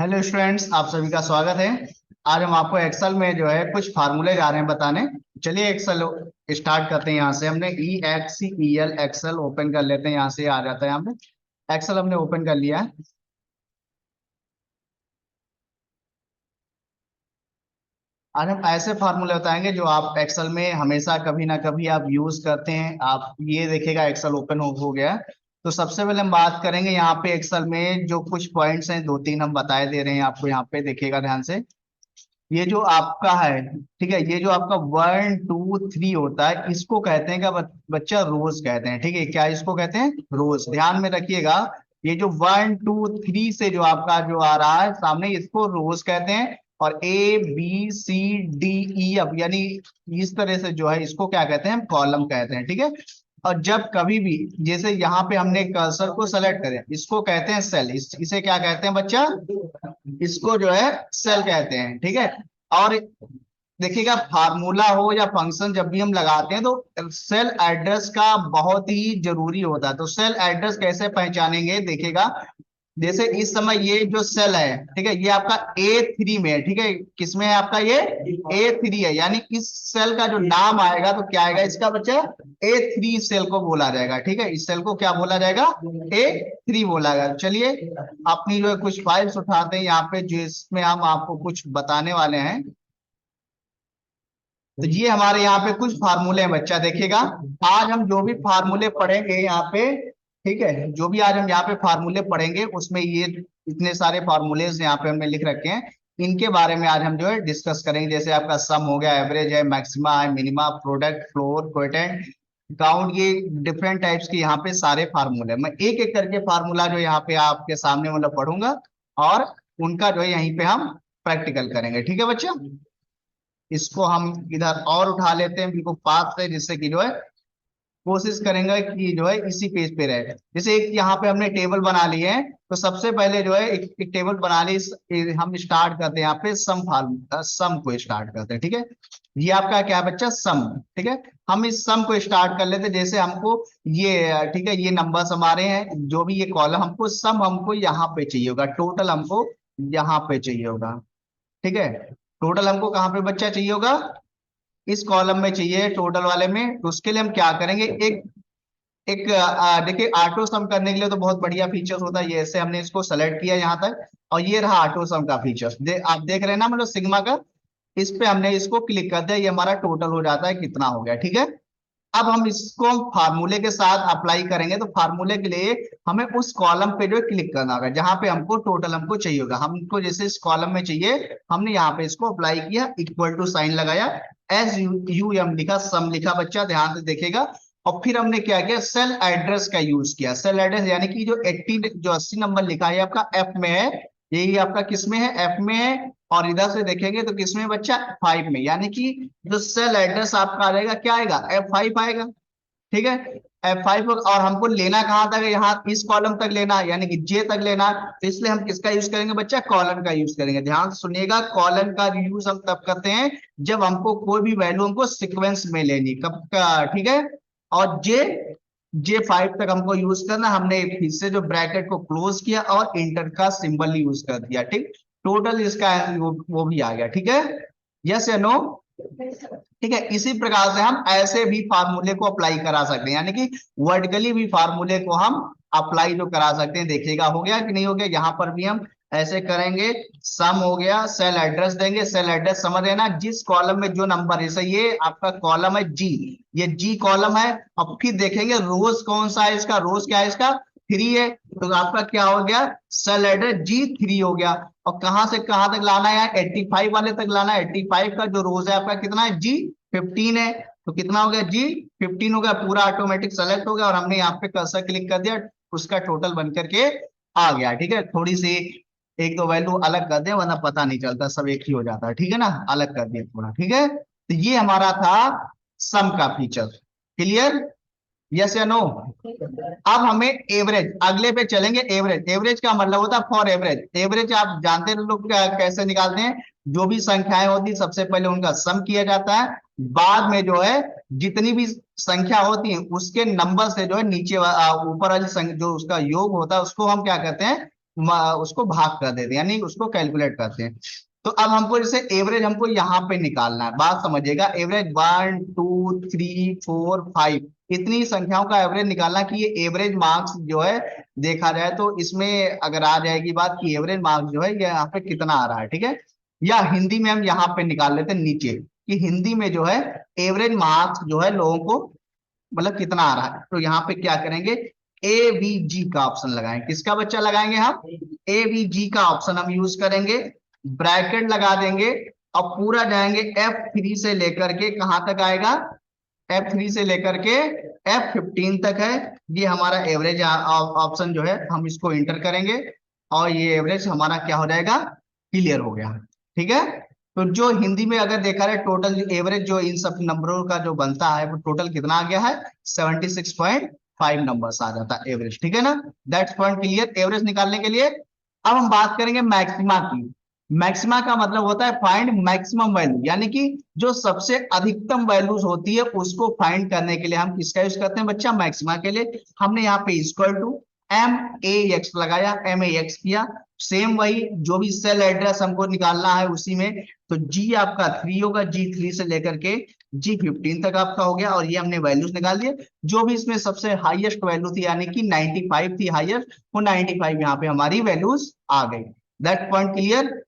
Hello students, आप सभी का स्वागत है। आज हम आपको एक्सेल में जो है कुछ फार्मूले जा रहे हैं बताने। चलिए एक्सेल स्टार्ट करते हैं। यहाँ से हमने ई एक्स सी ई एल एक्सेल ओपन कर लेते हैं। यहाँ से आ जाता है। यहाँ पे एक्सेल हमने ओपन कर लिया है। आज हम ऐसे फार्मूले बताएंगे जो आप एक्सेल में हमेशा कभी ना कभी आप यूज करते हैं। आप ये देखिएगा एक्सेल ओपन हो गया है। तो सबसे पहले हम बात करेंगे यहाँ पे एक्सेल में जो कुछ पॉइंट्स हैं, दो तीन हम बताए दे रहे हैं आपको। यहाँ पे देखिएगा ध्यान से। ये जो आपका है, ठीक है, ये जो आपका 1 2 3 होता है, इसको कहते हैं क्या बच्चा? रोज कहते हैं। ठीक है, क्या इसको कहते हैं? रोज। ध्यान में रखिएगा, ये जो 1 2 3 से जो आपका जो आ रहा है सामने, इसको रोज कहते हैं। और A B C D E F यानी इस तरह से जो है इसको क्या कहते हैं? हम कॉलम कहते हैं। ठीक है। और जब कभी भी जैसे यहाँ पे हमने कर्सर को सेलेक्ट करें, इसको कहते हैं सेल। इसे क्या कहते हैं बच्चा? इसको जो है सेल कहते हैं। ठीक है। और देखिएगा, फार्मूला हो या फंक्शन जब भी हम लगाते हैं तो सेल एड्रेस का बहुत ही जरूरी होता है। तो सेल एड्रेस कैसे पहचानेंगे? देखिएगा, जैसे इस समय ये जो सेल है, ठीक है, ये आपका A3 में है। ठीक है, किसमें है आपका? ये A3 है। यानी इस सेल का जो नाम आएगा तो क्या आएगा इसका बच्चा? A3 सेल को बोला जाएगा। ठीक है, इस सेल को क्या बोला जाएगा? A3 बोला जाएगा। चलिए अपनी जो है कुछ फाइल्स उठाते हैं यहाँ पे, जिसमें हम आपको कुछ बताने वाले हैं। तो ये हमारे यहाँ पे कुछ फार्मूले हैं बच्चा, देखिएगा। आज हम जो भी फार्मूले पढ़ेंगे यहाँ पे, ठीक है, जो भी आज हम यहाँ पे फार्मूले पढ़ेंगे उसमें ये इतने सारे फार्मूले यहाँ पे हमने लिख रखे हैं। इनके बारे में आज हम जो है डिस्कस करेंगे। जैसे आपका सम हो गया, एवरेज है, मैक्सिमा है, minima, product, floor, quotient, count, ये डिफरेंट टाइप्स के यहाँ पे सारे फार्मूले। मैं एक एक करके फार्मूला जो यहाँ पे आपके सामने मतलब पढ़ूंगा, और उनका जो है यहीं पे हम प्रैक्टिकल करेंगे। ठीक है बच्चा, इसको हम इधर और उठा लेते हैं बिल्कुल पास से, जिससे कि जो है कोशिश करेंगे कि जो है इसी पेज पे रहे। जैसे एक यहाँ पे हमने टेबल बना लिए है, तो सबसे पहले जो है एक टेबल बना ली। हम स्टार्ट करते हैं यहाँ पे सम फार्मूला, सम को स्टार्ट करते हैं। ठीक है, ये आपका क्या है बच्चा? सम। ठीक है, हम इस सम को स्टार्ट कर लेते हैं। जैसे हमको ये, ठीक है, ये नंबर्स हमारे हैं, जो भी ये कॉलम, हमको सम हमको यहाँ पे चाहिए होगा, टोटल हमको यहाँ पे चाहिए होगा। ठीक है, टोटल हमको कहाँ पे बच्चा चाहिए होगा? इस कॉलम में चाहिए, टोटल वाले में। तो उसके लिए हम क्या करेंगे? एक एक देखिए, ऑटो सम करने के लिए तो बहुत बढ़िया फीचर होता है। ये ऐसे हमने इसको सेलेक्ट किया यहाँ तक, और ये रहा ऑटो सम का फीचर। आप देख रहे हैं ना, मतलब सिग्मा का। इस पे हमने इसको क्लिक कर दिया, ये हमारा टोटल हो जाता है, कितना हो गया। ठीक है, अब हम इसको फार्मूले के साथ अप्लाई करेंगे। तो फार्मूले के लिए हमें उस कॉलम पे जो है क्लिक करना होगा जहां पे हमको टोटल हमको चाहिए होगा। हमको जैसे इस कॉलम में चाहिए, हमने यहाँ पे इसको अप्लाई किया, इक्वल टू साइन लगाया, एस यू एम लिखा, सम लिखा बच्चा, ध्यान से देखेगा। और फिर हमने क्या किया? सेल एड्रेस का यूज किया। सेल एड्रेस यानी कि जो 80 जो 80 नंबर लिखा है आपका एफ में है, यही आपका किस में है? एफ में है। और इधर से देखेंगे तो किसमें बच्चा? 5 में। यानी कि जो सेल एड्रेस आपका रहेगा क्या आएगा? F5 आएगा। ठीक है, F5। और हमको लेना कहाँ तक है? यहाँ इस कॉलम तक लेना है, यानी कि जे तक लेना है। तो इसलिए हम किसका यूज करेंगे बच्चा? कॉलन का यूज करेंगे। ध्यान से सुनिएगा, कॉलन का यूज हम तब करते हैं जब हमको कोई भी वैल्यू हमको सीक्वेंस में लेनी, कब का? ठीक है। और J5 तक हमको यूज करना। हमने फिर से जो ब्रैकेट को क्लोज किया और इंटर का सिंबल यूज कर दिया। ठीक, टोटल इसका वो भी आ गया। ठीक है, यस या नो? ठीक है, इसी प्रकार से हम ऐसे भी फार्मूले को अप्लाई करा सकते हैं, यानी कि वर्टिकली भी फार्मूले को हम अप्लाई जो करा सकते हैं। देखिएगा हो गया कि नहीं हो गया? यहां पर भी हम ऐसे करेंगे। सम हो गया, सेल एड्रेस देंगे। सेल एड्रेस समझ रहे ना, जिस कॉलम में जो नंबर है। जैसे ये आपका कॉलम है जी, ये जी कॉलम है। अब फिर देखेंगे रोज कौन सा है इसका? रोज क्या है इसका? 3 है। तो आपका क्या हो गया? सेल एड्रेस G3 हो गया। और कहां से कहां तक लाना है? 85 वाले तक लाना है। 85 का जो रोज है आपका कितना है? G15 है। तो कितना हो गया? G15 हो गया। पूरा ऑटोमेटिक सेलेक्ट हो गया, और हमने यहाँ पे कर्सर क्लिक कर दिया, उसका टोटल बन करके आ गया। ठीक है, थोड़ी सी एक दो वैल्यू अलग कर दे, वरना पता नहीं चलता, सब एक ही हो जाता है। ठीक है ना, अलग कर दिया थोड़ा। ठीक है, तो ये हमारा था सम का फीचर। क्लियर? यस या नो? अब हमें एवरेज, अगले पे चलेंगे। एवरेज, एवरेज का मतलब होता है फॉर एवरेज। एवरेज आप जानते हैं लोग कैसे निकालते हैं? जो भी संख्याएं होती सबसे पहले उनका सम किया जाता है, बाद में जो है जितनी भी संख्या होती है उसके नंबर से जो है नीचे ऊपर वाली जो उसका योग होता है उसको हम क्या कहते हैं? उसको भाग कर देते हैं, यानी उसको कैलकुलेट करते हैं। तो अब हमको जैसे एवरेज हमको यहाँ पे निकालना है, बात समझिएगा, एवरेज 1 2 3 4 5 इतनी संख्याओं का एवरेज निकालना कि ये एवरेज मार्क्स जो है देखा जाए तो इसमें अगर आ जाएगी बात कि एवरेज मार्क्स जो है ये यहाँ पे कितना आ रहा है, ठीक है। या हिंदी में हम यहाँ पे निकाल लेते हैं नीचे कि हिंदी में जो है एवरेज मार्क्स जो है लोगों को मतलब कितना आ रहा है। तो यहाँ पे क्या करेंगे, ए बी जी का ऑप्शन लगाएंगे। किसका बच्चा लगाएंगे हम, ए बी जी का ऑप्शन हम यूज करेंगे, ब्रैकेट लगा देंगे और पूरा जाएंगे F3 से लेकर के कहां तक आएगा, F3 से लेकर के F15 तक है। ये हमारा एवरेज ऑप्शन जो है हम इसको इंटर करेंगे और ये एवरेज हमारा क्या हो जाएगा, क्लियर हो गया, ठीक है। तो जो हिंदी में अगर देखा जाए टोटल एवरेज जो इन सब नंबरों का जो बनता है वो टोटल कितना आ गया है, 76.5 नंबर्स आ जाता है एवरेज, ठीक है ना। दैट्स पॉइंट क्लियर एवरेज निकालने के लिए। अब हम बात करेंगे मैक्सिमा की। मैक्सिमा का मतलब होता है फाइंड मैक्सिमम वैल्यू, यानी कि जो सबसे अधिकतम वैल्यूज होती है उसको फाइंड करने के लिए हम किसका यूज करते हैं बच्चा, मैक्सिमा के लिए। हमने यहाँ पे equal to M A X लगाया, एम ए एक्स किया, सेम वही जो भी सेल एड्रेस हमको निकालना है उसी में। तो जी आपका 3 होगा, G3 से लेकर के G15 तक आपका हो गया और ये हमने वैल्यूज निकाल दिए। जो भी इसमें सबसे हाईएस्ट वैल्यू थी यानी कि 95 थी हाईएस्ट, वो 95 यहाँ पे हमारी वैल्यूज आ गई। That point clear.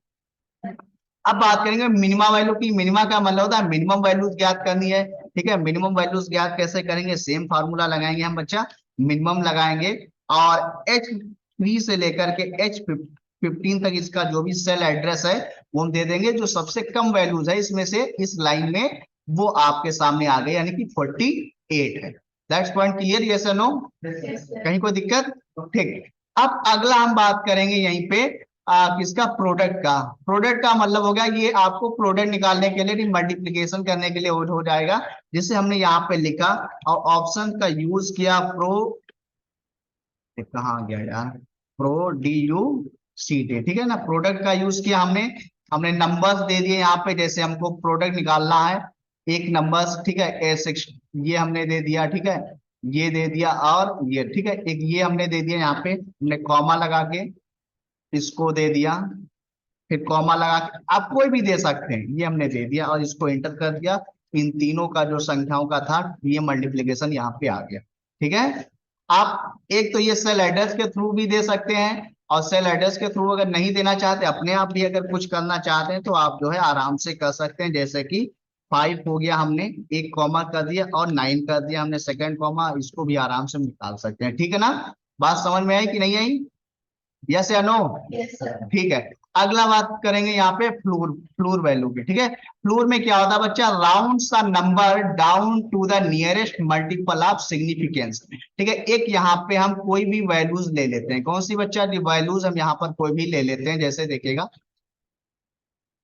अब बात करेंगे मिनिमा वैल्यू की। मिनिमा का मतलब होता है मिनिमम वैल्यूज ज्ञात करनी है, ठीक है। मिनिमम वैल्यूज ज्ञात कैसे करेंगे, सेम फार्मूला लगाएंगे हम बच्चा, मिनिमम लगाएंगे और H3 से लेकर के H15 तक इसका जो भी सेल एड्रेस है वो हम दे देंगे। जो सबसे कम वैल्यूज है इसमें से इस लाइन में वो आपके सामने आ गए, यानी कि 48 है। दैट्स पॉइंट क्लियर, यस और नो, कहीं कोई दिक्कत, ठीक। अब अगला हम बात करेंगे यहीं पे किसका, प्रोडक्ट का। प्रोडक्ट का मतलब हो गया ये आपको प्रोडक्ट निकालने के लिए मल्टीप्लिकेशन करने के लिए हो जाएगा, जिसे हमने यहाँ पे लिखा और ऑप्शन का यूज किया प्रो, कहाँ गया यार, प्रोड्यूसिटे, ठीक है ना। प्रोडक्ट का यूज किया हमने, हमने नंबर्स दे दिए यहाँ पे, जैसे हमको प्रोडक्ट निकालना है एक नंबर्स, ठीक है, A6 ये हमने दे दिया, ठीक है, ये दे दिया और ये, ठीक है, एक ये हमने दे दिया, यहाँ पे हमने कॉमा लगा के इसको दे दिया, फिर कॉमा लगा के आप कोई भी दे सकते हैं, ये हमने दे दिया और इसको एंटर कर दिया। इन तीनों का जो संख्याओं का था ये मल्टीप्लीकेशन यहाँ पे आ गया, ठीक है। आप एक तो ये सेल एड्रेस के थ्रू भी दे सकते हैं और सेल एड्रेस के थ्रू अगर नहीं देना चाहते, अपने आप भी अगर कुछ करना चाहते हैं तो आप जो है आराम से कर सकते हैं। जैसे कि 5 हो गया, हमने एक कॉमा कर दिया और 9 कर दिया हमने सेकंड कॉमा, इसको भी आराम से निकाल सकते हैं, ठीक है ना। बात समझ में आई कि नहीं आई, यस या नो, ठीक है। अगला बात करेंगे यहाँ पे फ्लोर, फ्लोर वैल्यू की, ठीक है। फ्लोर में क्या होता है बच्चा, rounds a number down to the nearest multiple of significance, ठीक है। एक यहाँ पे हम कोई भी वैल्यूज ले लेते हैं, कौन सी बच्चा, वैल्यूज हम यहाँ पर कोई भी ले लेते हैं, जैसे देखिएगा,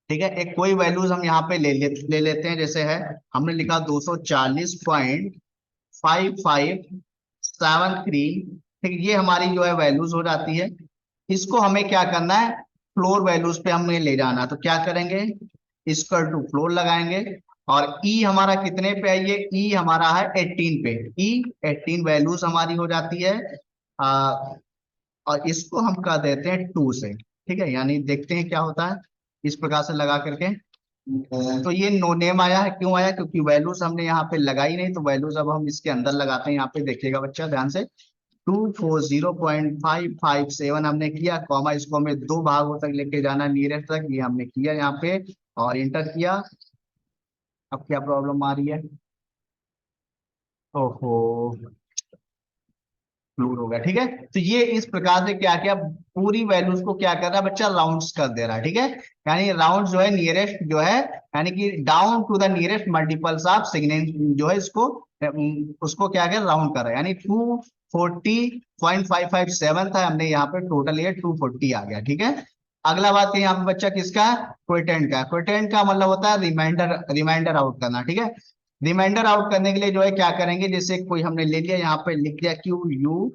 ठीक है, एक कोई वैल्यूज हम यहाँ पे ले लेते हैं, जैसे है हमने लिखा 240.5573, ठीक, ये हमारी जो है वैल्यूज हो जाती है। इसको हमें क्या करना है, फ्लोर वैल्यूज पे हमें ले जाना है, तो क्या करेंगे, इक्वल टू फ्लोर लगाएंगे और ई हमारा कितने पे है, ये ई हमारा है 18 पे, ई 18 वैल्यूज हमारी हो जाती है। आ, और इसको हम कर देते हैं 2 से, ठीक है, यानी देखते हैं क्या होता है इस प्रकार से लगा करके। तो ये नो नेम आया है, क्यों आया, क्योंकि वैल्यूज हमने यहाँ पे लगाई नहीं, तो वैल्यूज अब हम इसके अंदर लगाते हैं। यहाँ पे देखिएगा बच्चा ध्यान से, 240.557 हमने किया, कॉमा इसको हमें दो भागों तक लेके जाना नियरेस्ट तक, ये हमने किया यहाँ पे और इंटर किया। अब क्या प्रॉब्लम आ रही है, ओहो, फ्लूर हो गया, ठीक है। तो ये इस प्रकार से क्या किया, पूरी वैल्यूज को क्या कर रहा है बच्चा, राउंड्स कर दे रहा है, ठीक है। यानी राउंड जो है नियरेस्ट जो है, यानी कि down to the nearest multiples of significance जो है इसको उसको क्या कर राउंड कर रहा है, यानी 240.557 था, हमने यहाँ पे टोटल ये 240 आ गया, ठीक है। अगला बात है यहाँ पे बच्चा किसका है, क्वोटेंट का। क्वोटेंट का मतलब होता है रिमाइंडर, रिमाइंडर आउट करना, ठीक है। रिमाइंडर आउट करने के लिए जो है क्या करेंगे, जैसे कोई हमने ले लिया यहाँ पे लिख दिया QUOTIENT,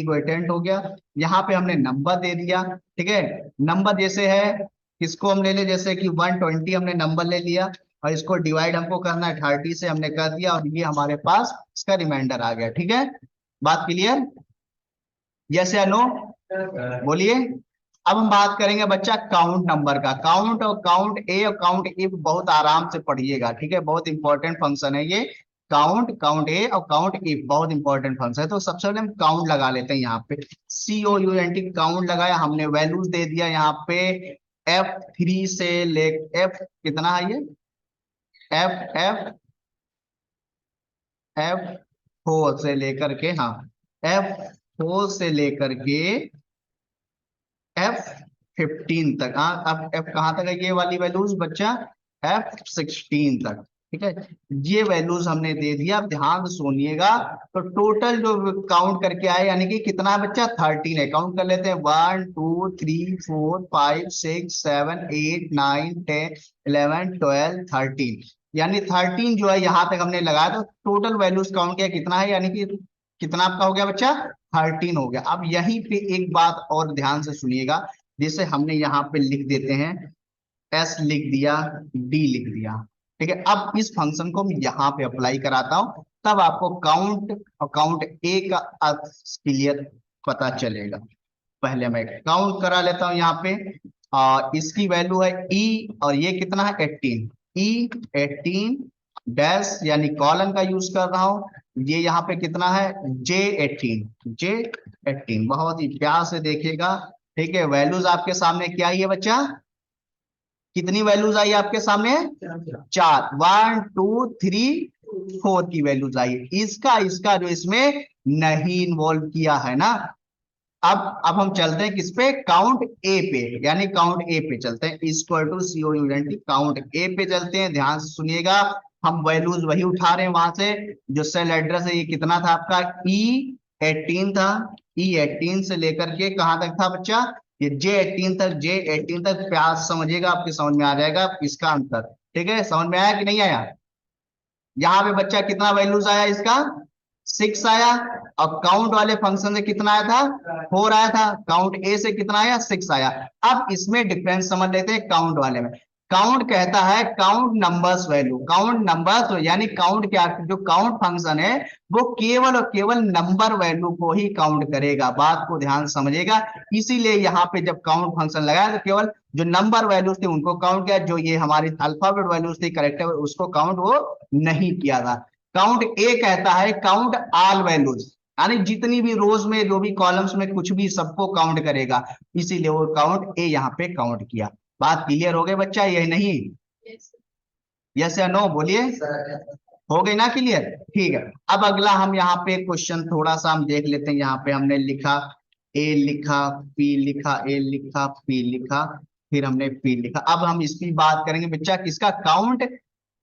क्वोटेंट हो गया। यहाँ पे हमने नंबर दे दिया, ठीक है। नंबर जैसे है किसको हम ले ले, जैसे कि 120 हमने नंबर ले लिया और इसको डिवाइड हमको करना है 30 से, हमने कर दिया और ये हमारे पास इसका रिमाइंडर आ गया, ठीक है। बात क्लियर, यस या नो, बोलिए। अब हम बात करेंगे बच्चा काउंट नंबर का। काउंट और काउंट ए और काउंट इफ बहुत आराम से पढ़िएगा, ठीक है, बहुत इंपॉर्टेंट फंक्शन है ये। काउंट, काउंट ए और काउंट इफ बहुत इंपॉर्टेंट फंक्शन है। तो सबसे पहले हम काउंट लगा लेते हैं यहाँ पे, COUNT काउंट लगाया हमने, वैल्यूज दे दिया यहाँ पे F3 से ले, F कितना है ये, एफ एफ F4 से लेकर के, हाँ, F4 से लेकर के F15 तक। हाँ, अब F कहाँ तक है ये वाली वैल्यूज बच्चा, F16 तक, ठीक है। ये वैल्यूज हमने दे दिया। अब ध्यान से सुनिएगा, तो टोटल जो काउंट करके आए, यानी कि कितना है बच्चा, 13 है। काउंट कर लेते हैं, 1 2 3 4 5 6 7 8 9 10 11 12 13, यानी 13 जो है यहाँ तक हमने लगाया। तो टोटल वैल्यूज काउंट किया, कितना है, यानी कि कितना आपका हो गया बच्चा, 13 हो गया। अब यहीं पे एक बात और ध्यान से सुनिएगा, जिसे हमने यहाँ पे लिख देते हैं, एस लिख दिया, डी लिख दिया, ठीक है। अब इस फंक्शन को मैं यहाँ पे अप्लाई कराता हूं, तब आपको काउंट और काउंट ए का अर्थ क्लियर पता चलेगा। पहले मैं काउंट करा लेता हूं यहाँ पे, इसकी वैल्यू है ई, और ये कितना है, 18। ई 18 डैश, यानी कॉलन का यूज कर रहा हूं। ये यहाँ पे कितना है, J18। बहुत ही प्यार से देखिएगा, ठीक है। वैल्यूज आपके सामने क्या ही है बच्चा, कितनी वैल्यूज आई आपके सामने, चार, 1 2 3 4 की वैल्यूज आई। इसका इसका जो इसमें नहीं इन्वॉल्व किया है ना। अब हम चलते हैं किस पे, काउंट ए पे, यानी काउंट ए पे चलते हैं, इक्वल टू COUNT काउंट ए पे चलते हैं। ध्यान से सुनिएगा, हम वैल्यूज वही उठा रहे हैं वहां से, जो सेल एड्रेस है। ये कितना था आपका, E18 था। E18 से लेकर के कहां तक था बच्चा, ये J18 तक। J18 तक प्यार से समझिएगा, आपके समझ में आ जाएगा इसका आंसर, ठीक है। समझ में आया कि नहीं आया, यहाँ पे बच्चा कितना वैल्यूज आया इसका, 6 आया। और काउंट वाले फंक्शन से कितना आया था, 4 आया था। काउंट ए से कितना आया, 6 आया। अब इसमें डिफरेंस समझ लेते हैं काउंट वाले में। काउंट कहता है count numbers value, count numbers, यानी काउंट क्या, जो काउंट फंक्शन है वो केवल और केवल नंबर वैल्यू को ही काउंट करेगा। बात को ध्यान समझिएगा। इसीलिए यहाँ पे जब काउंट फंक्शन लगाया तो केवल जो नंबर वैल्यूज थी उनको काउंट किया, जो ये हमारी अल्फाबेट वैल्यूज थी, करेक्टर, उसको काउंट वो नहीं किया था। काउंट ए कहता है काउंट ऑल वैल्यूज, यानी जितनी भी रोज में, जो भी कॉलम्स में, कुछ भी, सबको काउंट करेगा। इसीलिए वो काउंट ए यहाँ पे काउंट किया। बात क्लियर हो गई बच्चा, ये नहीं, यस या नो, बोलिए। हो गई ना क्लियर, ठीक है। अब अगला हम यहाँ पे क्वेश्चन थोड़ा सा हम देख लेते हैं। यहाँ पे हमने लिखा, ए लिखा, पी लिखा, ए लिखा, पी लिखा, फिर हमने पी लिखा। अब हम इसकी बात करेंगे बच्चा, किसका, काउंट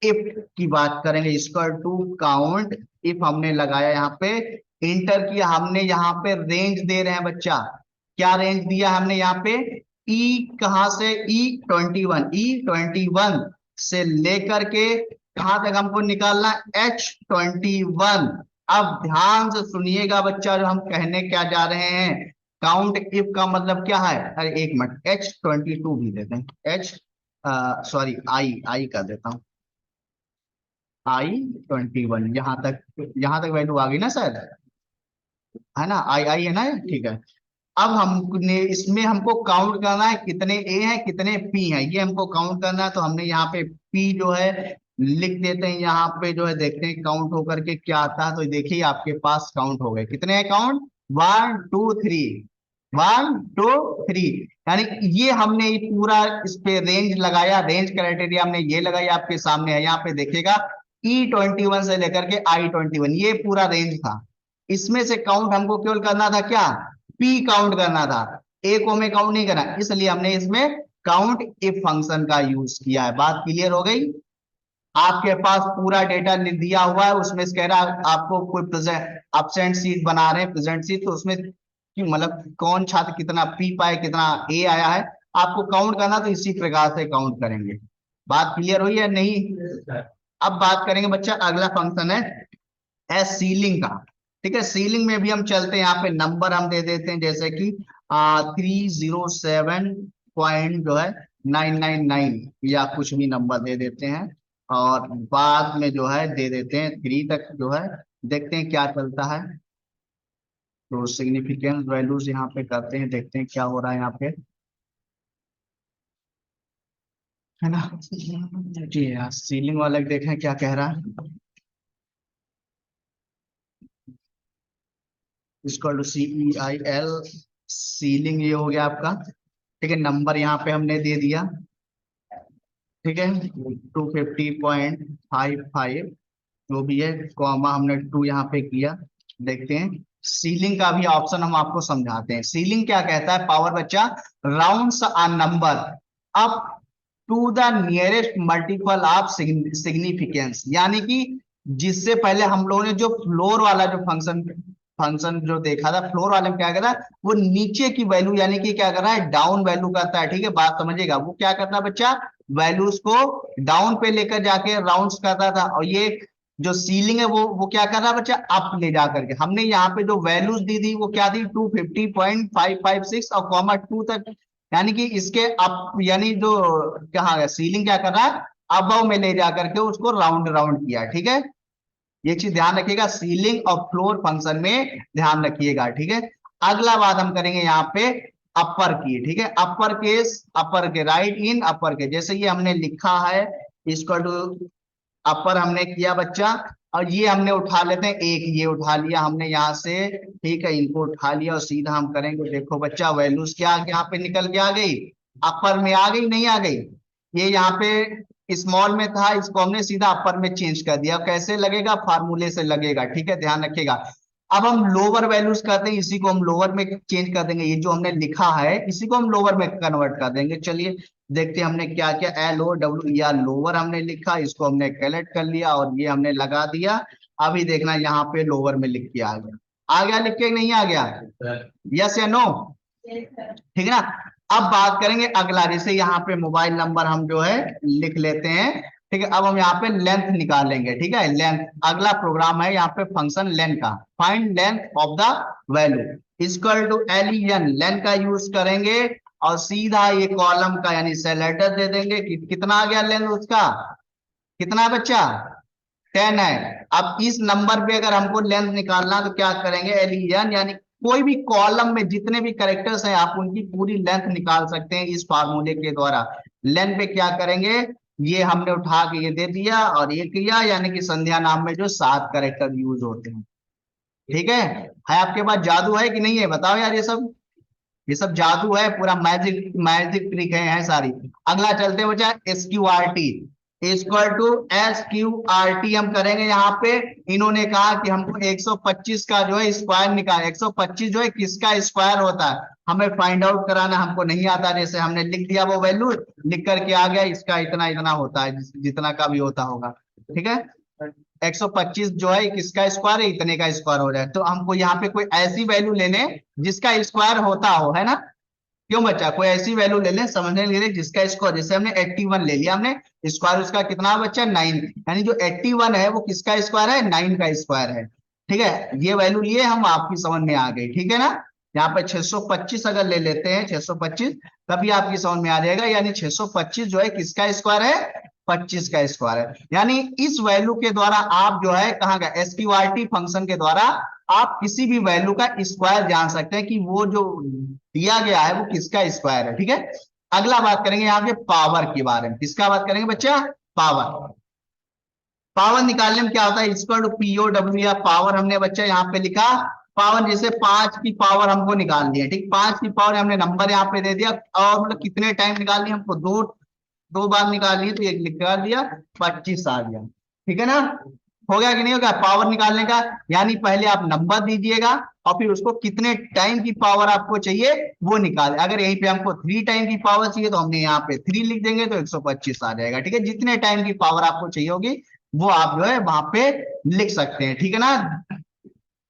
इफ की बात करेंगे। इक्वल टू काउंट इफ हमने लगाया, यहाँ पे इंटर किया हमने। यहाँ पे रेंज दे रहे हैं बच्चा, क्या रेंज दिया हमने यहाँ पे, ई कहां से, E21 से लेकर के कहां तक हमको निकालना, H21। अब ध्यान से सुनिएगा बच्चा, जो हम कहने क्या जा रहे हैं, काउंट इफ का मतलब क्या है, अरे एक मिनट, H22 भी देते हैं, एच सॉरी, आई कर देता हूं, I21, यहाँ तक वैल्यू आ गई ना शायद, है ना, आई है ना, ठीक है। अब हमने इसमें हमको काउंट करना है, कितने ए हैं कितने पी हैं, ये हमको काउंट करना है। तो हमने यहाँ पे पी जो है लिख देते हैं, यहाँ पे जो है देखते हैं काउंट होकर के क्या आता है। तो देखिए आपके पास काउंट हो गए, कितने हैं काउंट, 1 2 3, 1 2 3, यानी ये हमने ये पूरा इस पे रेंज लगाया, रेंज क्राइटेरिया हमने ये लगाई, आपके सामने है। यहाँ पे देखिएगा E21 से लेकर के I21, ये पूरा रेंज था। इसमें से काउंट हमको केवल करना था क्या, पी काउंट करना था, ए को हमें काउंट नहीं करना। इसलिए हमने इसमें काउंट इफ फंक्शन का यूज किया है। बात क्लियर हो गई। आपके पास पूरा डेटा दिया हुआ है, उसमें से कह रहा है आपको कोई प्रेजेंट absent सीट बना रहे हैं, प्रेजेंट सीट, तो उसमें मतलब कौन छात्र कितना पी पाए, कितना ए आया है, आपको काउंट करना, तो इसी प्रकार से काउंट करेंगे। बात क्लियर हुई है नहीं। अब बात करेंगे बच्चा, अगला फंक्शन है सीलिंग का, ठीक है। सीलिंग में भी हम चलते हैं, यहाँ पे नंबर हम दे देते हैं, जैसे कि 307 पॉइंट जो है 999, या कुछ भी नंबर दे देते हैं। और बाद में जो है दे देते हैं 3 तक, जो है देखते हैं क्या चलता है। तो सिग्निफिकेंस वैल्यूज यहाँ पे करते हैं, देखते हैं क्या हो रहा है यहाँ पे, है ना। जी हाँ, सीलिंग वाला देखें क्या कह रहा है। इसको CEIL, सीलिंग ये हो गया आपका। ठीक है, नंबर यहाँ पे हमने दे दिया। ठीक है, 250.55 जो भी है, कॉमा हमने 2 यहाँ पे किया। देखते हैं सीलिंग का भी ऑप्शन हम आपको समझाते हैं। सीलिंग क्या कहता है पावर बच्चा, rounds a number up to the nearest multiple of significance, यानी कि जिससे पहले हम लोगों ने जो फ्लोर वाला जो फंक्शन फंक्शन जो देखा था, फ्लोर वाले में क्या कर रहा है, वो नीचे की वैल्यू यानी कि क्या कर रहा है, डाउन वैल्यू करता है। ठीक है, बात समझिएगा, वो क्या करता है बच्चा, वैल्यूज को डाउन पे लेकर जाके राउंड्स करता था। और ये जो सीलिंग है वो क्या कर रहा है बच्चा, अप ले जा करके। हमने यहाँ पे जो वैल्यूज दी थी वो क्या थी, 250.556 और कॉमा 2 तक, यानी कि इसके अप, यानी जो कहाँ गया, सीलिंग क्या कर रहा है, अबव में ले जा करके उसको राउंड राउंड किया। ठीक है, ये चीज ध्यान रखिएगा, सीलिंग और फ्लोर फंक्शन में ध्यान रखिएगा। ठीक है, अगला बात हम करेंगे यहाँ पे अपर की। ठीक है, अपर केस, अपर के, राइट इन अपर के, जैसे ये हमने लिखा है इसको टू अपर हमने किया बच्चा, और ये हमने उठा लेते हैं एक, ये उठा लिया हमने यहाँ से। ठीक है, इनको उठा लिया और सीधा हम करेंगे, देखो बच्चा वैल्यूज क्या यहाँ पे निकल के आ गई, अपर में आ गई, नहीं आ गई, ये यहाँ पे स्मॉल में था, इसको हमने सीधा अपर में चेंज कर दिया। कैसे लगेगा, फार्मूले से लगेगा। ठीक है, ध्यान रखिएगा। अब हम लोअर वैल्यूज करते हैं, इसी को हम लोअर में चेंज कर देंगे, ये जो हमने लिखा है इसी को हम लोअर में कन्वर्ट कर देंगे। चलिए देखते हैं हमने क्या किया, LOW या लोअर हमने लिखा, इसको हमने कलेक्ट कर लिया और ये हमने लगा दिया। अभी देखना यहाँ पे लोअर में लिख के आ गया लिख के, नहीं आ गया, यस या नो, ठीक है ना। अब बात करेंगे अगला, जैसे यहाँ पे मोबाइल नंबर हम जो है लिख लेते हैं। ठीक है, अब हम यहाँ पे लेंथ निकालेंगे। ठीक है, लेंथ, अगला प्रोग्राम है यहाँ पे फंक्शन लेंथ का, find length of the value equal to LEN, length का यूज करेंगे और सीधा ये कॉलम का यानी सेल हेडर दे देंगे कि कितना आ गया लेंथ उसका, कितना है बच्चा, 10 है। अब इस नंबर पे अगर हमको लेंथ निकालना तो क्या करेंगे, LEN, यानी कोई भी कॉलम में जितने भी कैरेक्टर्स हैं आप उनकी पूरी लेंथ निकाल सकते हैं इस फार्मूले के द्वारा। लेंथ पे क्या करेंगे, ये हमने उठा के ये दे दिया और ये किया, यानी कि संध्या नाम में जो 7 कैरेक्टर यूज होते हैं। ठीक है आपके पास जादू है कि नहीं है, बताओ यार, ये सब जादू है, पूरा मैजिक मैजिक ट्रिक है सारी। अगला चलते हैं बच्चा, SQRT इक्वल टू SQRT हम करेंगे यहाँ पे। इन्होंने कहा कि हमको 125 का जो है स्क्वायर निकाल, 125 जो है किसका स्क्वायर होता है हमें फाइंड आउट कराना, हमको नहीं आता। जैसे हमने लिख दिया वो वैल्यू, लिख करके आ गया, इसका इतना इतना होता है, जितना का भी होता होगा। ठीक है, 125 जो है किसका स्क्वायर है, इतने का स्क्वायर हो जाए। तो हमको यहाँ पे कोई ऐसी वैल्यू लेने जिसका स्क्वायर होता हो, है ना। क्यों बच्चा, कोई ऐसी वैल्यू ले लें, समझने के लिए, जिसका स्क्वायर, जैसे हमने 81 ले लिया, हमने स्क्वायर उसका कितना है बच्चा, 9, यानी जो 81 है वो किसका स्क्वायर है, 9 का स्क्वायर है। ठीक है, ये वैल्यू लिए हम, आपकी समझ में आ गई। ठीक है ना, यहाँ पे 625 अगर ले लेते हैं, 625, तभी आपकी समझ में आ जाएगा, यानी 625 जो है किसका स्क्वायर है, 25 का स्क्वायर है। यानी इस वैल्यू के द्वारा आप जो है कहाँ का, SQRT फंक्शन के द्वारा आप किसी भी वैल्यू का स्क्वायर जान सकते हैं कि वो जो दिया गया है वो किसका स्क्वायर है। ठीक है, अगला बात करेंगे यहाँ पे पावर के बारे में, किसका बात करेंगे बच्चा, पावर। पावर निकालने में क्या होता है, इक्वल टू POW, या पावर हमने बच्चा यहाँ पे लिखा, पावर जैसे 5 की पावर हमको निकालनी है। ठीक, 5 की पावर हमने नंबर यहाँ पे दे दिया, और मतलब कितने टाइम निकालनी है हमको, दो दो बार निकाल लिए तो एक निकाल दिया, 25 आ गया। ठीक है ना, हो गया कि नहीं हो गया पावर निकालने का। यानी पहले आप नंबर दीजिएगा और फिर उसको कितने टाइम की पावर आपको चाहिए वो निकाल, अगर यहीं पे हमको 3 टाइम की पावर चाहिए तो हमने यहाँ पे 3 लिख देंगे तो 125 आ जाएगा। ठीक है, जितने टाइम की पावर आपको चाहिए होगी वो आप जो है वहां पे लिख सकते हैं। ठीक है ना,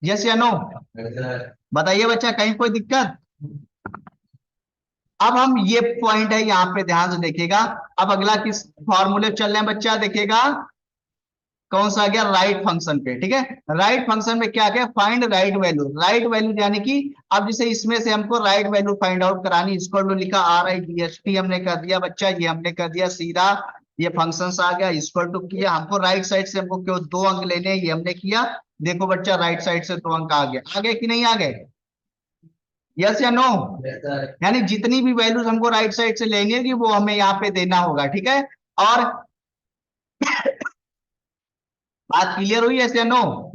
यस या नो, बताइए बच्चा, कहीं कोई दिक्कत। अब हम ये पॉइंट है यहाँ पे ध्यान से देखिएगा। अब अगला किस फॉर्मूले चल रहे हैं बच्चा, देखिएगा कौन सा आ गया, राइट फंक्शन पे। ठीक है, राइट फंक्शन में क्या क्या, find right value, right value यानी कि अब जैसे इसमें से हमको राइट वैल्यू फाइंड आउट करानी, इसको लिखा RIDST हमने कर दिया बच्चा, ये हमने कर दिया सीधा, ये फंक्शन आ गया, इक्वल टू किया, हमको राइट साइड से हमको क्यों 2 अंक लेने हैं, ये हमने किया। देखो बच्चा राइट साइड से 2 अंक आ गए कि नहीं आ गए, यस या नो? यानी जितनी भी वैल्यूज हमको राइट साइड से लेनी होगी वो हमें यहाँ पे देना होगा, ठीक है। और बात क्लियर हुई, यस या नो?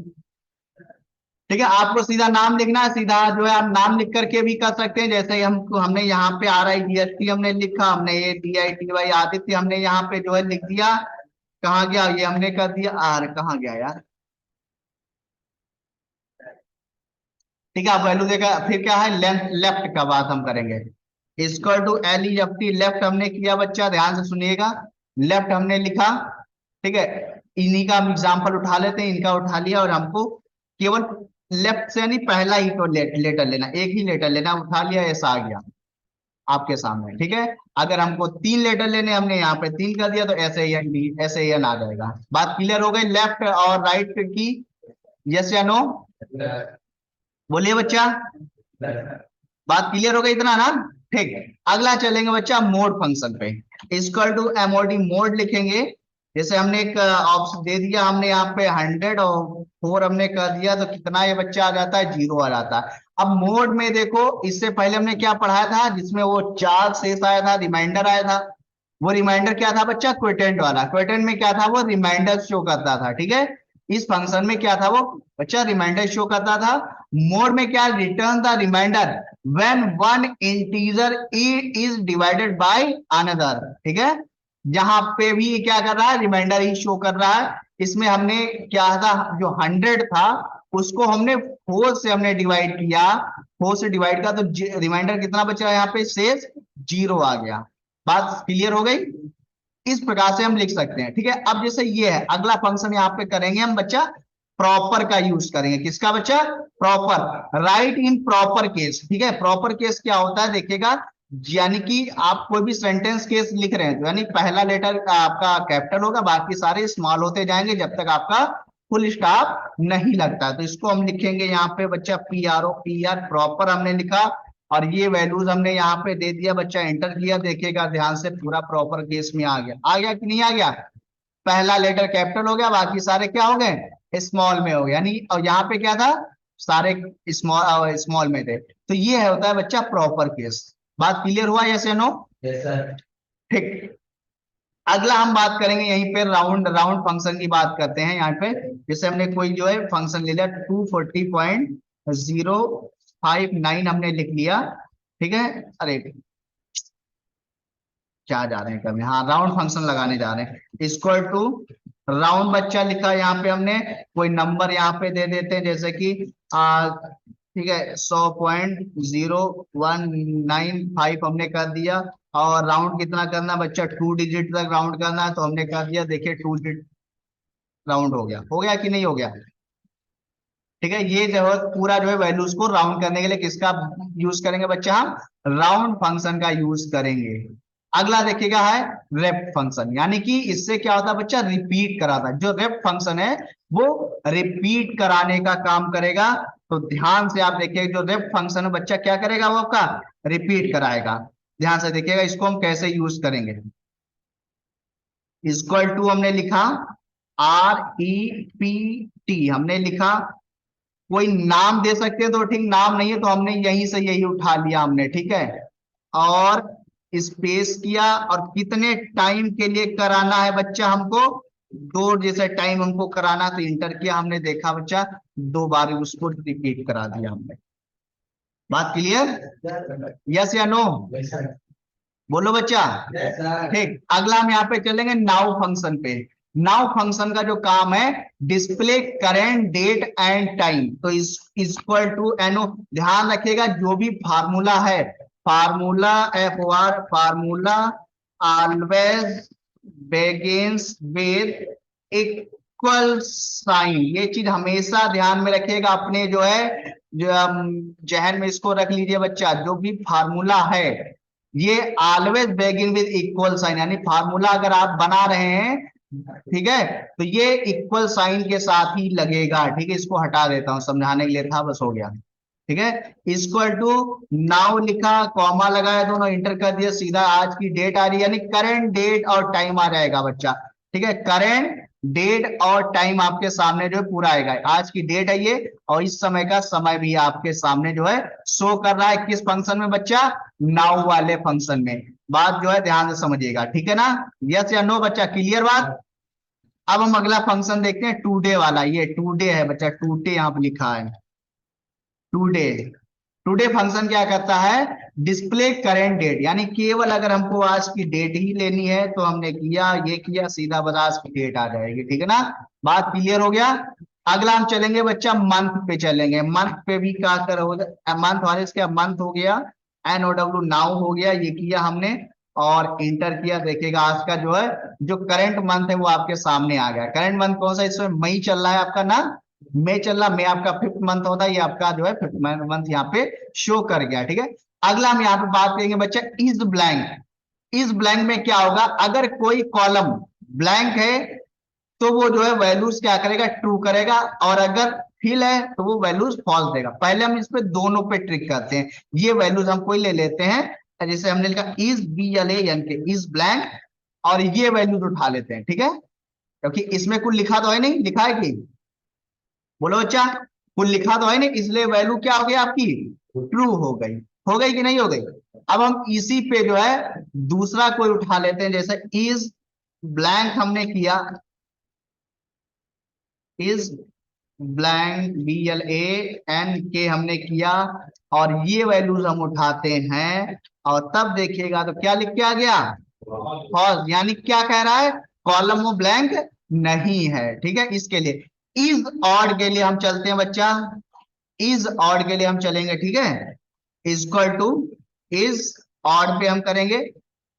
ठीक है, आपको सीधा नाम लिखना है, सीधा जो है आप नाम लिख करके भी कर सकते हैं, जैसे हमने यहाँ पे RIGST हमने लिखा, हमने ADITY आदित्य हमने यहाँ पे जो है लिख दिया। कहाँ गया ये, हमने कर दिया आर, कहाँ गया यार? ठीक है, आप वैल्यू देखा, फिर क्या है, लेफ्ट लेफ्ट का बात हम करेंगे। इक्वल टू LEFT, लेफ्ट हमने किया बच्चा, ध्यान से सुनिएगा, लेफ्ट हमने लिखा। ठीक है, इन्हीं का हम एग्जाम्पल उठा लेते हैं, इनका उठा लिया, और हमको केवल लेफ्ट से नहीं पहला ही तो लेटर लेना, एक ही लेटर लेना, उठा लिया, ऐसा आ गया आपके सामने। ठीक है, अगर हमको 3 लेटर लेने, हमने यहाँ पे 3 कर दिया, तो SAN आ जाएगा। बात क्लियर हो गई लेफ्ट और राइट की? यस या नो? बोलिए बच्चा, बात क्लियर हो गई इतना ना? ठीक, अगला चलेंगे बच्चा मोड फंक्शन पे। इक्वल टू MOD, मोड लिखेंगे। जैसे हमने एक ऑप्शन दे दिया, हमने यहाँ पे 100 और 4 हमने कर दिया, तो कितना ये बच्चा आ जाता है, 0 आ जाता है। अब मोड में देखो, इससे पहले हमने क्या पढ़ाया था, जिसमें वो 4 शेष आया था, रिमाइंडर आया था। वो रिमाइंडर क्या था बच्चा, क्विटेंट वाला। क्विटेंट में क्या था, वो रिमाइंडर शो करता था। ठीक है, इस फंक्शन में क्या था वो बच्चा, रिमाइंडर शो करता था। मोड में क्या, return the remainder when one integer is divided by another. ठीक है, जहां पे भी क्या कर रहा है, रिमाइंडर ही शो कर रहा है। इसमें हमने क्या था, जो 100 था उसको हमने 4 से हमने डिवाइड किया, 4 से डिवाइड किया, तो रिमाइंडर कितना बचा यहाँ पे, शेष 0 आ गया। बात क्लियर हो गई? इस प्रकार से हम लिख सकते हैं। ठीक है, अब जैसे ये है, अगला फंक्शन यहाँ पे करेंगे हम बच्चा, प्रॉपर का यूज करेंगे। किसका बच्चा, proper, right in proper case. ठीक है, प्रॉपर केस क्या होता है देखिएगा, यानी कि आप कोई भी सेंटेंस केस लिख रहे हैं, तो यानी पहला लेटर आपका कैपिटल होगा, बाकी सारे स्मॉल होते जाएंगे जब तक आपका फुल स्टॉप नहीं लगता। तो इसको हम लिखेंगे यहाँ पे बच्चा PROPR, प्रॉपर हमने लिखा, और ये वैल्यूज हमने यहाँ पे दे दिया बच्चा, एंटर किया। देखिएगा ध्यान से, पूरा प्रॉपर केस में आ गया कि नहीं आ गया? पहला लेटर कैपिटल हो गया, बाकी सारे क्या हो गए, स्मॉल में हो गया, यानी, और यहाँ पे क्या था, सारे स्मॉल स्मॉल में थे। तो ये है, होता है बच्चा प्रॉपर केस। बात क्लियर हुआ, यस या नो? Yes sir. ठीक, अगला हम बात करेंगे यहीं पे, राउंड राउंड फंक्शन की बात करते हैं यहाँ पे। जैसे हमने कोई जो है फंक्शन ले लिया, 240.059 हमने लिख लिया। ठीक है, अरे क्या जा रहे हैं कभी, हाँ राउंड फंक्शन लगाने जा रहे हैं। इक्वल टू राउंड बच्चा लिखा, यहाँ पे हमने कोई नंबर यहाँ पे दे देते हैं, जैसे कि ठीक है, 100.0195 हमने कर दिया। और राउंड कितना करना बच्चा, 2 डिजिट तक राउंड करना है, तो हमने कर दिया, देखिए 2 डिजिट राउंड हो गया कि नहीं हो गया? ठीक है, ये जो है पूरा जो है वैल्यूज को राउंड करने के लिए किसका यूज करेंगे बच्चा, हम राउंड फंक्शन का यूज करेंगे। अगला देखिएगा है रेप फंक्शन, यानी कि इससे क्या होता है बच्चा, रिपीट कराता है। जो रेप फंक्शन है वो रिपीट कराने का काम करेगा। तो ध्यान से आप देखिए, जो रेप फंक्शन है बच्चा क्या करेगा, वो आपका रिपीट कराएगा। ध्यान से देखिएगा, इसको हम कैसे यूज करेंगे। इक्वल टू हमने लिखा, REPT हमने लिखा। कोई नाम दे सकते हैं तो ठीक, नाम नहीं है तो हमने यहीं से यही उठा लिया हमने। ठीक है, और स्पेस किया, और कितने टाइम के लिए कराना है बच्चा हमको, 2 जैसे टाइम हमको कराना, तो इंटर किया हमने, देखा बच्चा 2 बार उसको रिपीट करा दिया हमने। बात क्लियर, यस या नो? बोलो बच्चा। ठीक, अगला हम यहाँ पे चलेंगे नाउ फंक्शन पे। नाउ फंक्शन का जो काम है, display current date and time. तो इस इक्वल टू एनो, ध्यान रखिएगा जो भी फार्मूला है, formula FOR, formula always begins with equal sign. ये चीज हमेशा ध्यान में रखिएगा अपने, जो है जो जहन में इसको रख लीजिए बच्चा, जो भी फार्मूला है ये always begin with equal sign, यानी फार्मूला अगर आप बना रहे हैं, ठीक है, तो ये इक्वल साइन के साथ ही लगेगा। ठीक है, इसको हटा देता हूं, समझाने के लिए था, बस हो गया। ठीक है, इक्वल टू नाउ लिखा, कॉमा लगाया, दोनों इंटर कर दिया, सीधा आज की डेट आ रही है, यानी करंट डेट और टाइम आ जाएगा बच्चा। ठीक है, करंट डेट और टाइम आपके सामने जो है पूरा आएगा। आज की डेट है ये, और इस समय का समय भी आपके सामने जो है शो कर रहा है। किस फंक्शन में बच्चा? नाउ वाले फंक्शन में। बात जो है ध्यान से समझिएगा, ठीक है ना? यस या नो बच्चा, क्लियर बात? अब हम अगला फंक्शन देखते हैं, टुडे वाला। ये टुडे है बच्चा, टुडे यहाँ पे लिखा है टुडे। टुडे फंक्शन क्या करता है? डिस्प्ले करेंट डेट, यानी केवल अगर हमको आज की डेट ही लेनी है तो हमने किया, ये किया, सीधा बस आज की डेट आ जाएगी, ठीक है ना? बात क्लियर हो गया? अगला हम चलेंगे बच्चा, मंथ पे चलेंगे। मंथ पे भी क्या कर हो गया? मंथ वाले क्या, मंथ हो गया, NOW नाउ हो गया, ये किया हमने और इंटर किया। देखिएगा आज का जो है, जो करंट मंथ है वो आपके सामने आ गया। करंट मंथ कौन सा? इसमें मई चल रहा है आपका ना, मई चल रहा। मई आपका 5th मंथ होता है, ये आपका जो है 5th मंथ यहाँ पे शो कर गया, ठीक है। अगला हम यहाँ पे बात करेंगे बच्चा, इज ब्लैंक। इस ब्लैंक में क्या होगा? अगर कोई कॉलम ब्लैंक है तो वो जो है वैल्यूज क्या करेगा? ट्रू करेगा, और अगर फिल है तो वो वैल्यूज फॉल्स देगा। पहले हम इस पे दोनों पे ट्रिक करते हैं। ये वैल्यूज हम कोई ले लेते हैं, जैसे हमने लिखा इज BLANK के, इज ब्लैंक, और ये वैल्यूज उठा लेते हैं, ठीक है, क्योंकि इसमें कुछ लिखा तो है नहीं, लिखा है कि? बोलो बच्चा, कुछ लिखा तो है नहीं, इसलिए वैल्यू क्या हो गई आपकी? ट्रू हो गई। हो गई कि नहीं हो गई? अब हम इसी पे जो है दूसरा कोई उठा लेते हैं, जैसे इज ब्लैंक हमने किया, इज ब्लैंक BLANK हमने किया, और ये वैल्यूज हम उठाते हैं, और तब देखिएगा तो क्या लिख के आ गया? फॉल्स। यानी क्या कह रहा है? कॉलम वो ब्लैंक नहीं है, ठीक है। इसके लिए इज ऑड के लिए हम चलते हैं बच्चा, इज ऑड के लिए हम चलेंगे, ठीक है। इक्वल टू इज ऑड पे हम करेंगे,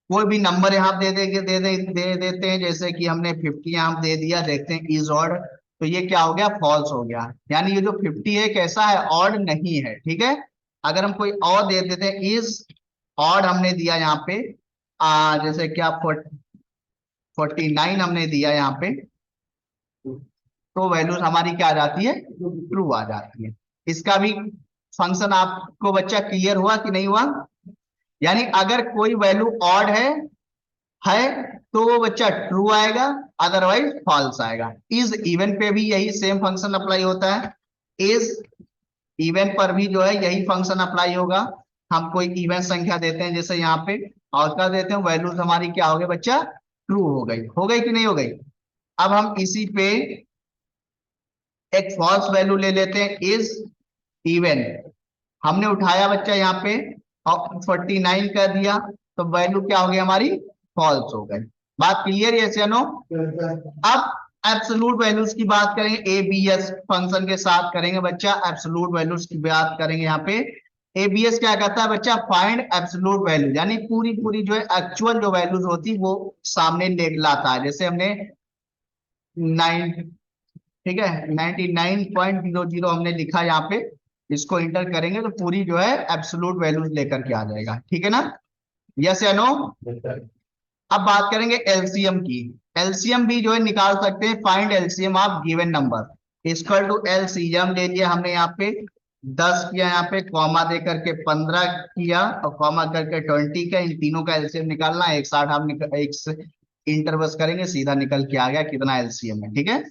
कोई भी नंबर यहां दे देंगे, दे देते हैं, जैसे कि हमने 50 यहां दे दिया। देखते हैं इज ऑड, तो ये क्या हो गया? फॉल्स हो गया। यानी ये जो 50 है कैसा है? ऑड नहीं है, ठीक है। अगर हम कोई और दे देते हैं, इज ऑड हमने दिया यहाँ पे, जैसे क्या 49 हमने दिया यहाँ पे, तो वैल्यूज हमारी क्या आ जाती है? ट्रू आ जाती है। इसका भी फंक्शन आपको बच्चा क्लियर हुआ कि नहीं हुआ? यानी अगर कोई वैल्यू ऑड है तो वो बच्चा ट्रू आएगा, अदरवाइज फॉल्स आएगा। इज इवन पे भी यही सेम फंक्शन अप्लाई होता है। इज इवन पर भी जो है यही फंक्शन अप्लाई होगा। हम कोई इवन संख्या देते हैं जैसे यहाँ पे, और क्या देते हैं? वैल्यूज हमारी क्या हो गई बच्चा? ट्रू हो गई। हो गई कि नहीं हो गई? अब हम इसी पे एक फॉल्स वैल्यू ले लेते हैं, इज इवन। हमने उठाया बच्चा यहाँ पे और 49 कर दिया, तो वैल्यू क्या हो गई हमारी? फॉल्स हो गई। बात क्लियर है, yes या नो? अब एब्सोलूट वैल्यूज की बात करेंगे, ABS फंक्शन के साथ करेंगे बच्चा। एब्सोलूट वैल्यूज की बात करेंगे यहाँ पे। ABS क्या करता है बच्चा? फाइंड एब्सोलूट वैल्यू, यानी पूरी पूरी जो है एक्चुअल जो वैल्यूज होती वो सामने ले लाता है। जैसे हमने 9, ठीक है, 99.00 हमने लिखा यहाँ पे, इसको इंटर करेंगे तो पूरी जो है एब्सोलूट वैल्यूज लेकर के आ जाएगा, ठीक है ना? यस या नो? अब बात करेंगे एलसीएम की। एलसीएम भी जो है निकाल सकते हैं, find LCM of given number equal to LCM ले लिया हमने यहाँ पे 10 किया, यहाँ पे कॉमा दे करके 15 किया, और कॉमा करके 20 का। इन तीनों का एलसीएम निकालना है। एक साथ हम एक से इंटर बस करेंगे, सीधा निकल के आ गया कितना एलसीएम है, ठीक है।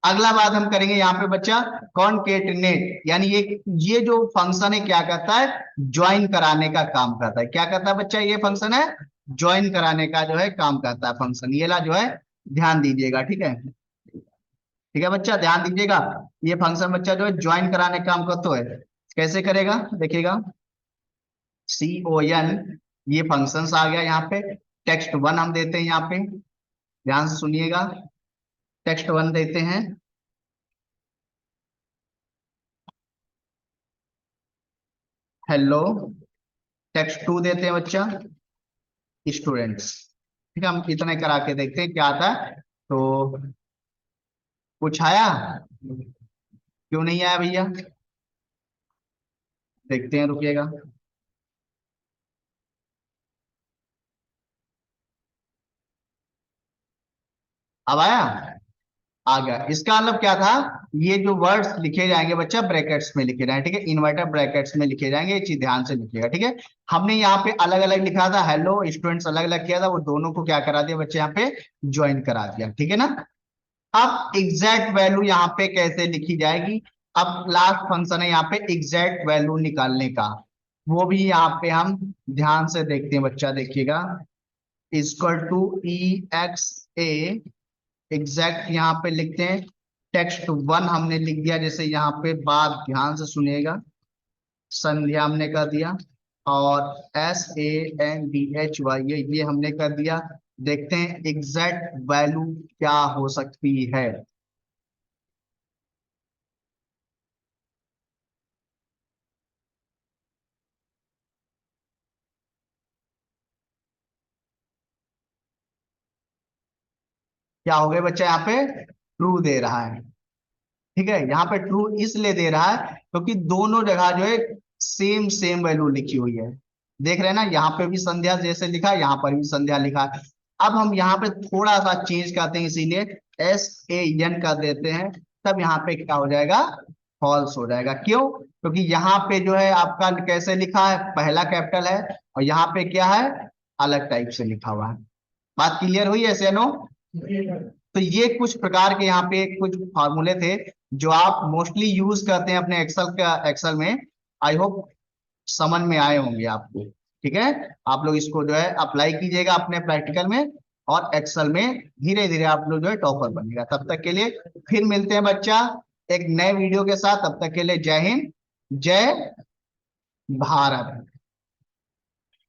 अगला बात हम करेंगे यहाँ पे बच्चा, कॉनकेटिनेट, यानी ये जो फंक्शन है क्या करता है? ज्वाइन कराने का काम करता है। क्या करता है बच्चा? ये फंक्शन है ज्वाइन कराने का जो है काम करता है फंक्शन। ये ला जो है ध्यान दीजिएगा, ठीक है, ठीक है बच्चा, ध्यान दीजिएगा। ये फंक्शन बच्चा जो है ज्वाइन कराने का काम करता है। कैसे करेगा देखिएगा, CON, ये फंक्शंस आ गया यहाँ पे। टेक्स्ट 1 हम देते हैं यहाँ पे, ध्यान से सुनिएगा। टेक्स्ट 1 देते हैं, हेलो। टेक्स्ट 2 देते हैं बच्चा, स्टूडेंट्स। ठीक है, हम इतने करा के देखते हैं क्या आता है। तो कुछ आया? क्यों नहीं आया भैया? देखते हैं, रुकिएगा। अब आया? आ गया। इसका मतलब क्या था? ये जो वर्ड्स लिखे जाएंगे बच्चा ब्रैकेट्स में लिखे जाएंगे, ठीक है, इन्वर्टर ब्रैकेट्स में लिखे जाएंगे। ये चीज ध्यान से लिखिएगा, ठीक है। हमने यहाँ पे अलग अलग लिखा था, हेलो स्टूडेंट्स अलग अलग किया था, वो दोनों को क्या करा दिया बच्चे यहाँ पे? ज्वाइन करा दिया, ठीक है ना। अब एग्जैक्ट वैल्यू यहाँ पे कैसे लिखी जाएगी? अब लास्ट फंक्शन है यहाँ पे एग्जैक्ट वैल्यू निकालने का, वो भी यहाँ पे हम ध्यान से देखते हैं बच्चा, देखिएगा। Equal to E X A, exact यहाँ पे लिखते हैं। टेक्स्ट वन हमने लिख दिया, जैसे यहाँ पे बात ध्यान से सुनिएगा, संध्या हमने कर दिया, और SANDHY ये हमने कर दिया। देखते हैं एग्जैक्ट वैल्यू क्या हो सकती है। क्या हो गया बच्चा, यहाँ पे ट्रू दे रहा है। ठीक है, यहाँ पे ट्रू इसलिए दे रहा है क्योंकि दोनों जगह जो है सेम सेम वैल्यू लिखी हुई है। देख रहे हैं ना, यहाँ पे भी संध्या जैसे लिखा है, यहाँ पर भी संध्या लिखा है। अब हम यहाँ पे थोड़ा सा चेंज करते हैं, इसीलिए SAN कर देते हैं, तब यहाँ पे क्या हो जाएगा, फॉल्स हो जाएगा। क्यों? क्योंकि यहाँ पे जो है आपका कैसे लिखा है, पहला कैपिटल है, और यहाँ पे क्या है, अलग टाइप से लिखा हुआ है। बात क्लियर हुई है, ऐसे नो? तो ये कुछ प्रकार के यहाँ पे कुछ फार्मूले थे जो आप मोस्टली यूज करते हैं अपने एक्सेल में। आई होप समझ में आए होंगे आपको। ठीक है, आप लोग इसको जो है अप्लाई कीजिएगा अपने प्रैक्टिकल में, और एक्सेल में धीरे धीरे आप लोग जो है टॉपर बनेगा। तब तक के लिए फिर मिलते हैं बच्चा एक नए वीडियो के साथ। तब तक के लिए जय हिंद, जय भारत।